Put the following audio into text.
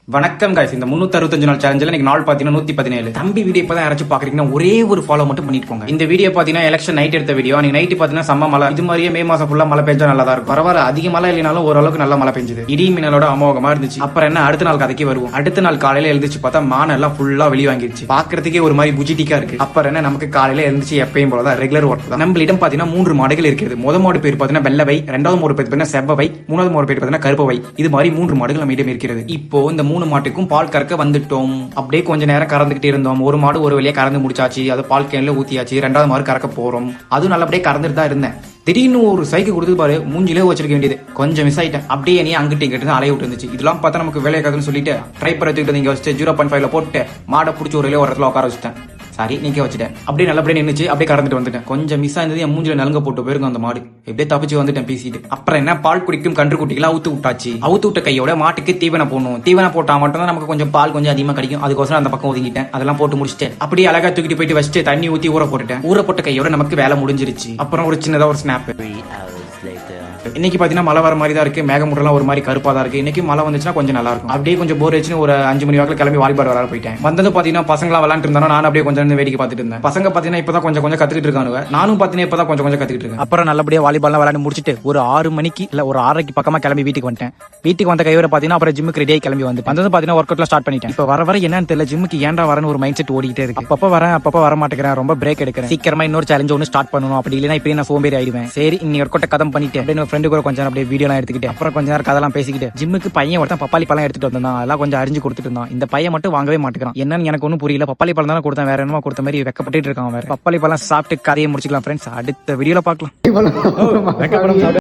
வணக்கம் guys, இந்த 365 நாள் சேலஞ்சில் இன்னைக்கு நாள் பாத்தீங்கன்னா 117. தம்பி வீடியோ இப்பதான் யாராச்சும் பாக்குறீங்கன்னா ஒரே ஒரு ஃபாலோ மட்டும் பண்ணிட்டு போங்க. இந்த வீடியோ பாத்தீங்கன்னா எலெக்ஷன் நைட் எடுத்த வீடியோ. நீங்க நைட் பாத்தீங்கன்னா செம்ம மழை. இது மாதிரியே மே மாசம் ஃபுல்லா மழை பெஞ்சா நல்லா தான் இருக்கும். பரவாயில்ல, அதிக மழை இல்லைனாலும் ஓரளவுக்கு நல்ல மழை பெஞ்சது. இடி மின்னலோட அமோகமா இருந்துச்சு. அப்புறம் என்ன, அடுத்த நாள் கதைக்கு வருவோம். அடுத்த நாள் காலையில எழுந்துச்சு பார்த்தா மானம் எல்லாம் ஃபுல்லா வெளி வாங்கிருச்சு. பாக்குறதுக்கே ஒரு மாதிரி புஜிட்டிக்கா இருக்கு. அப்புறம் என்ன, நமக்கு காலையில எழுந்துச்சு எப்பயும் போலதான் ரெகுலர் ஒர்க் தான். நம்மளிடம் பாத்தீங்கன்னா 3 மாடுகள் இருக்கிறது. மோடு பேர் பாத்தீங்கன்னா வெள்ளவை, ரெண்டாவது மோடு பேர் பாத்தீங்கன்னா செவ்வவை, மூணாவது மோடு பேர் பாத்தீங்கன்னா கருப்பவை. இது மாதிரி 3 மாடுகள் நம்மிடம் இருக்கிறது. இப்போ இந்த 3 மாட்டுக்கும் பால் கறக்க வந்துட்டோம். அப்படியே கொஞ்ச நேரம் கறந்துகிட்டே இருந்தோம். ஒரு மாடு ஒரு வழியா கறந்து முடிச்சாச்சு. அது பால் கேன்ல ஊத்தியாச்சு. ரெண்டாவது மாடு கறக்க போறோம். அதுவும் நல்லபடியே கறந்துட்டு தான் இருந்தேன். திடீர்னு ஒரு சைக்கிள் கொடுத்து பாரு, மூஞ்சிலே வச்சிருக்க வேண்டியது. கொஞ்சம் மிஸ் ஆயிட்டேன். அப்படியே நீ அங்கிட்டு இங்கிட்டு அலைய விட்டு இருந்துச்சு. இதெல்லாம் பார்த்தா நமக்கு வேலையை கதுன்னு சொல்லிட்டு ட்ரைப்பர் வச்சுக்கிட்டு இங்க வச்சுட்டு 0.5ல போட்டு மாடை பிடிச்சி ஒரு இடத்துல உட்கார வச்சுட்டேன். சாரி, நீக்க வச்சுட்டேன். அப்படியே நல்லபடியே நின்னுச்சு. அப்படியே கறந்துட்டு வந்துட்டேன். கொஞ்சம் மிஸ் ஆயிருந்தது. என் மூஞ்சில நலுங்க போட்டு போயிருக்கும் அந்த மாடு. எப்படியே தப்பிச்சு வந்துட்டேன் பேசிட்டு. அப்புறம் என்ன, பால் குடிக்கும் கன்று குட்டிகளை அவுத்து விட்டாச்சு. அவுத்து விட்ட கையோட மாட்டுக்கு தீவனம் போடணும். தீவனம் போட்டா மட்டும் தான் நமக்கு கொஞ்சம் பால் கொஞ்சம் அதிகமா கிடைக்கும். அதுக்கோசரம் அந்த பக்கம் ஒதுங்கிட்டேன். அதெல்லாம் போட்டு முடிச்சுட்டு அப்படியே அழகா தூக்கிட்டு போயிட்டு வச்சுட்டு தண்ணி ஊத்தி ஊற போட்டுட்டேன். ஊற போட்ட கையோட நமக்கு வேலை முடிஞ்சிருச்சு. அப்புறம் ஒரு சின்னதா ஒரு ஸ்னாப். இன்னைக்கு பாத்தீங்கன்னா மழை வர மாதிரி தான் இருக்கு. மேகமூட்டெல்லாம் ஒரு மாதிரி கருப்பா தான் இருக்கு. இன்னைக்கு மழை வந்துச்சுன்னா கொஞ்சம் நல்லா இருக்கும். அப்படியே கொஞ்சம் போர் வச்சு ஒரு 5 மணி வாக்கில் கிளம்பி வாலிபால் விளையாட போயிட்டேன். வந்தது பாத்தீங்கன்னா பசங்களா விளையாண்டு இருந்தாலும் நான் அப்படியே கொஞ்சம் வேடிக்கை பார்த்துட்டு இருந்தேன். பசங்க பாத்தீங்கன்னா இப்பதான் கொஞ்சம் கத்துக்கிட்டு இருக்கானுங்க. நானும் பாத்தீங்கன்னா இப்பதான் கொஞ்சம் கத்துக்கிட்டு இருக்கேன். அப்புறம் நல்லபடியா வாலிபால் விளையாண்டு முடிச்சுட்டு ஒரு 6 மணிக்கு இல்ல ஒரு 6:30 பக்கமா கிளம்பி வீட்டுக்கு வந்துட்டேன். வீட்டுக்கு வந்த கையோட பாத்தீங்கன்னா அப்புறம் ஜிம்முக்கு ரெடியாகி கிளம்பி வந்து பாத்தீங்கன்னா ஒர்க் அவுட்ல ஸ்டார்ட் பண்ணிட்டேன். இப்ப வர என்னன்னு தெரியல, ஜிம்முக்கு ஏன்டா வரன்னு ஒரு மைண்ட் செட் ஓடிட்டே இருக்கு. அப்பப்ப வர மாட்டேங்கிறேன். ரொம்ப பிரேக் எடுக்கிறேன். சீக்கிரமா இன்னொரு சேலஞ்ச் ஒன்று ஸ்டார்ட் பண்ணணும். அப்படி இல்லைன்னா இப்படி நான் சோம்பேறி ஆயிடுவேன். சரி, இன்னைக்கு ஒர்க் அவுட் கதம் பண்ணிட்டு அப்படின்னு ஃப்ரெண்டு கூட கொஞ்சம் அப்படியே வீடியோலாம் எடுத்துக்கிட்டு அப்புறம் கொஞ்ச நேரம் கதெல்லாம் பேசிக்கிட்டு ஜிம்முக்கு பையன் ஒருத்தன் பப்பாளி பழம் எடுத்துட்டு வந்தான். அதெல்லாம் கொஞ்சம் அரிஞ்சு கொடுத்துட்டு இருந்தான். இந்த பையன் மட்டும் வாங்கவே மாட்டேங்கிறான். என்னன்னு எனக்கு ஒன்றும் புரியல. பப்பாளி பழம் தானே கொடுத்தேன், வேற என்னமா கொடுத்த மாதிரி வெக்கப்பட்டு இருக்கான். வேற பப்பாளி பழம் சாப்பிட்டு கதையை முடிச்சுக்கலாம் ஃப்ரெண்ட்ஸ். அடுத்த வீடியோல பார்க்கலாம்.